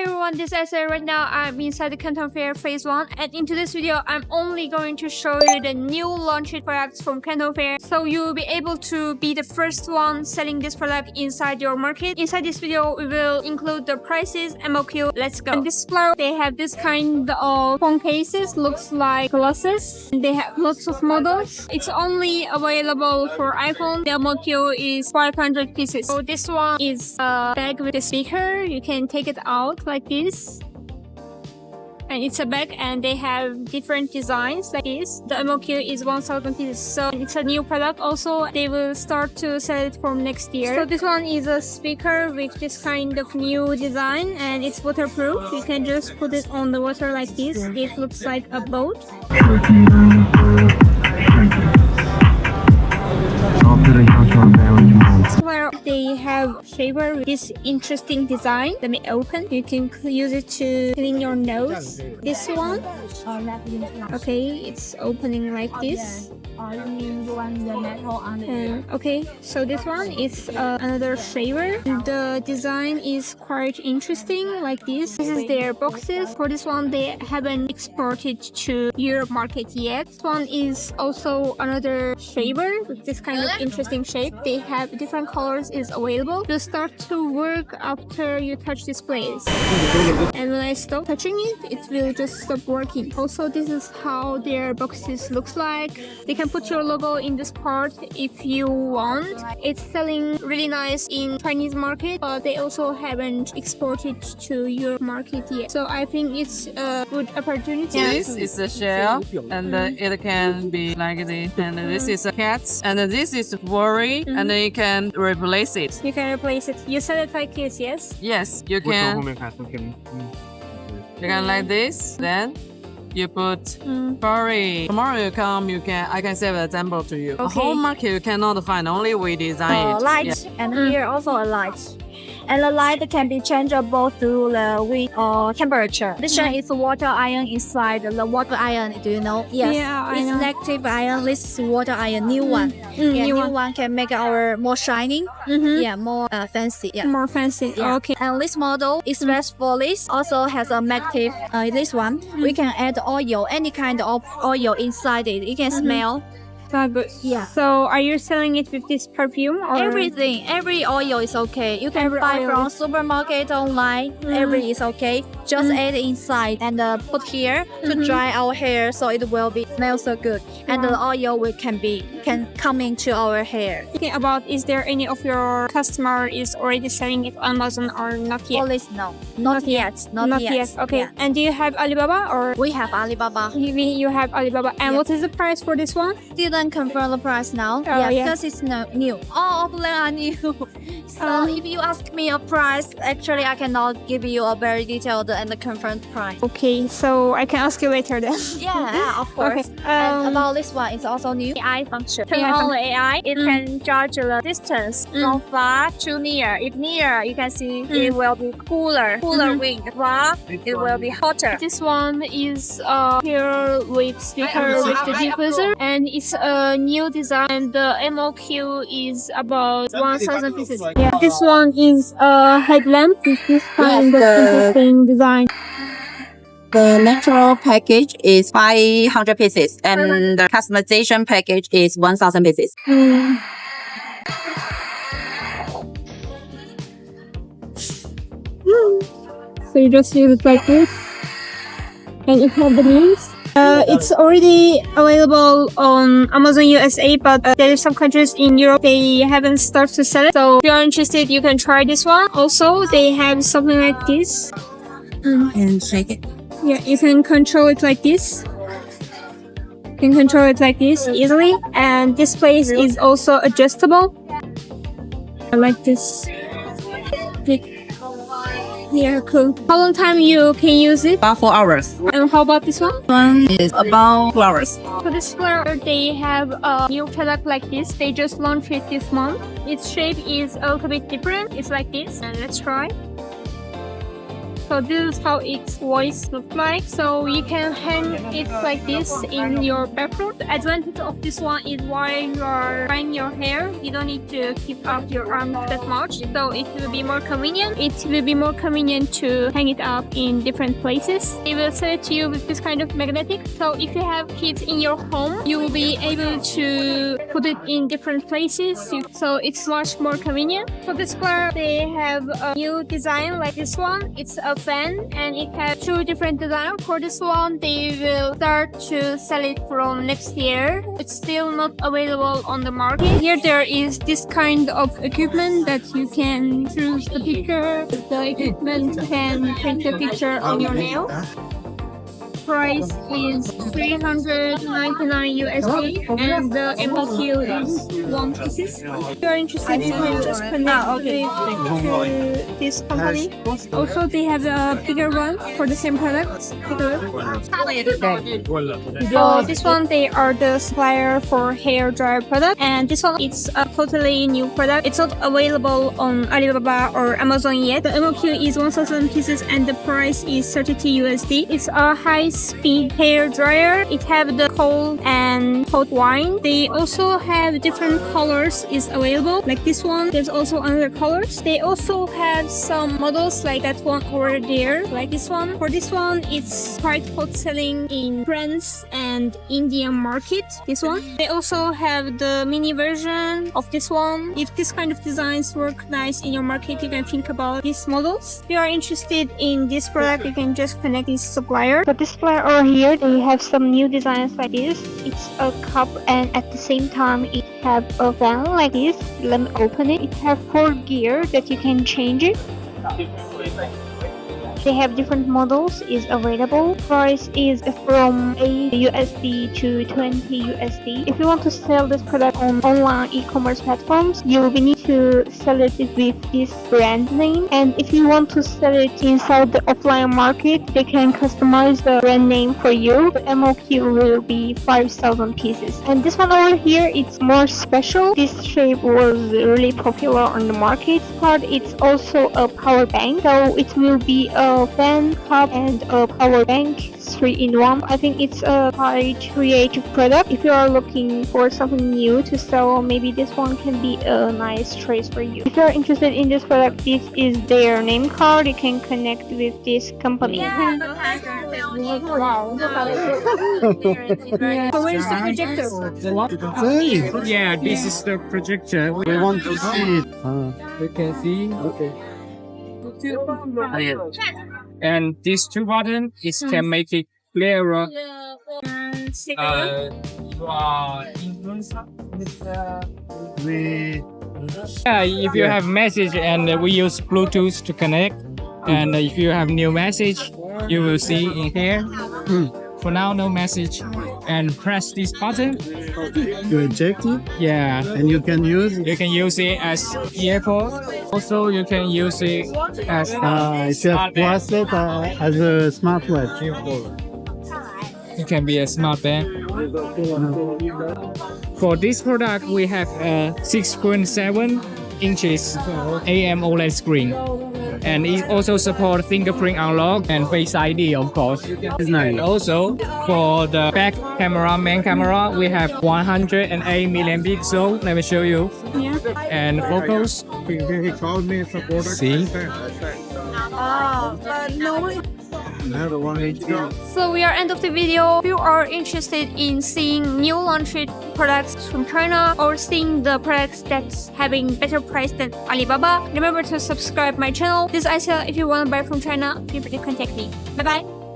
everyone, this is Esther. Right now I'm inside the Canton Fair Phase 1, and in today's video I'm only going to show you the new launched products from Canton Fair, so you'll be able to be the first one selling this product inside your market. Inside this video we will include the prices, MOQ. Let's go. In this floor they have this kind of phone cases, looks like glasses. They have lots of models. It's only available for iPhone. The MOQ is 500 pieces. So this one is a bag with a speaker. You can take it out like this, and it's a bag, and they have different designs like this. The MOQ is 1000 pieces, so it's a new product. Also they will start to sell it from next year. So this one is a speaker with this kind of new design, and it's waterproof. You can just put it on the water like this. It looks like a boat. Where they have shaver with this interesting design. Let me open. You can use it to clean your nose. This one, okay, it's opening like this. Okay, so this one is another shaver. The design is quite interesting like this. This is their boxes. For this one they haven't exported to Europe market yet. This one is also another shaver with this kind of interesting shape. They have different colors is available. You'll start to work after you touch this place, and when I stop touching it, it will just stop working. Also, this is how their boxes looks like. They can put your logo in this part if you want. It's selling really nice in Chinese market, but they also haven't exported to Europe market yet. So I think it's a good opportunity. This is a shell, and it can be like this. And this is a cat, and this is worry, and then you can replace it. You can replace it. You sell it like this, yes? Yes, you can. You can like this, then you put furry. Tomorrow you come, I can save an example to you. Okay. The whole market you cannot find, only we design it. Light, and here also a light. And the light can be changeable through the wind or temperature. This one is water iron inside the water iron. Do you know? Yes. Yeah, it's electric iron. This is water iron. New one. New one can make our more shining. Yeah, more fancy. Yeah. More fancy. Yeah. Okay. And this model is best for this. Also has a magnetic. This one we can add oil, any kind of oil inside it. You can smell. Good. Yeah. So are you selling it with this perfume or everything? Every oil is okay. You can buy from supermarket online. Every is okay. Just add inside and put here to dry our hair, so it will be smell so good. And the oil can come into our hair. Thinking about, is there any of your customer is already selling it on Amazon or not yet? Always no, not yet. Okay. Yeah. And do you have Alibaba or? We have Alibaba. You have Alibaba. And what is the price for this one? Didn't confirm the price now. Because it's new. All of them are new. So if you ask me a price, actually I cannot give you a very detailed and confirmed price. Okay, so I can ask you later then. Yeah, of course. Okay. And about this one, it's also new. AI function. Turn on the AI, it can judge the distance from far to near. If near, you can see it will be cooler wind. Far, it will be hotter. This one is here with speaker with the diffuser, and it's a new design. The MOQ is about 1000 pieces. Yeah. This one is a headlamp with this kind of interesting design. The natural package is 500 pieces, and the customization package is 1000 pieces. So you just use it like this, and it has the names. It's already available on Amazon USA, but there are some countries in Europe they haven't started to sell it. So if you're interested, you can try this one. Also, they have something like this. And shake it. Yeah, you can control it like this. You can control it like this easily, and this place is also adjustable. I like this. Yeah, cool. How long time you can use it? About 4 hours. And how about this one? One is about 2 hours. For this floor, they have a new product like this. They just launched it this month. Its shape is a little bit different. It's like this. And let's try. So this is how its voice looks like. So you can hang it like this in your bathroom. The advantage of this one is while you are drying your hair, you don't need to keep up your arms that much. So it will be more convenient. It will be more convenient to hang it up in different places. It will sell it to you with this kind of magnetic. So if you have kids in your home, you will be able to put it in different places. So it's much more convenient. For this car, they have a new design like this one. It's a fan and it has two different designs. For this one, they will start to sell it from next year. It's still not available on the market. Here there is this kind of equipment that you can choose the picture. The equipment can print the picture on your nail. Price is $399 USD and the MOQ is 1 pieces. If you are interested, you can just connect it to this company. Also, they have a bigger one for the same products. So this one, they are the supplier for hair dryer product, and this one it's a totally new product. It's not available on Alibaba or Amazon yet. The MOQ is 1,000 pieces and the price is 32 USD. It's a high-speed hair dryer. It have the cold and hot wine. They also have different colors is available. Like this one, there's also another colors. They also have some models like that one over there, like this one. For this one, it's quite hot selling in France and Indian market. This one. They also have the mini version of this one. If this kind of designs work nice in your market, you can think about these models. If you are interested in this product, you can just connect this supplier. The supplier over here, they have some new designs like this. It's a cup and at the same time it have a fan like this. Let me open it. It have 4 gear that you can change it. They have different models is available. Price is from 8 USD to 20 USD. If you want to sell this product on online e-commerce platforms, you will need to sell it with this brand name. And if you want to sell it inside the offline market, they can customize the brand name for you. The MOQ will be 5,000 pieces. And this one over here, it's more special. This shape was really popular on the market. Part it's also a power bank, so it will be a fan, cup, and a power bank 3-in-1. I think it's a quite creative product. If you are looking for something new to sell, maybe this one can be a nice choice for you. If you are interested in this product, this is their name card. You can connect with this company. Wow. So where's the projector? Yeah, this is the projector. We want to see it. You can see. Okay. And these 2 buttons can make it clearer. If you have message and we use Bluetooth to connect, and if you have new message, you will see in here. For now, no message. And press this button. You eject it, Yeah. and you can use You can use it as earphones. Also, you can use it as it's a bracelet as a smartwatch. it can be a smart band. For this product, we have a 6.7 inches AMOLED screen. And it also supports fingerprint unlock and Face ID, of course. It's nice. And also, for the back camera, main camera, we have 108 million pixel. Let me show you. Yeah. And focus. See? So we are end of the video. If you are interested in seeing new launched products from China or seeing the products that's having better price than Alibaba, remember to subscribe my channel. This is Aisha. If you want to buy from China, feel free to contact me. Bye bye.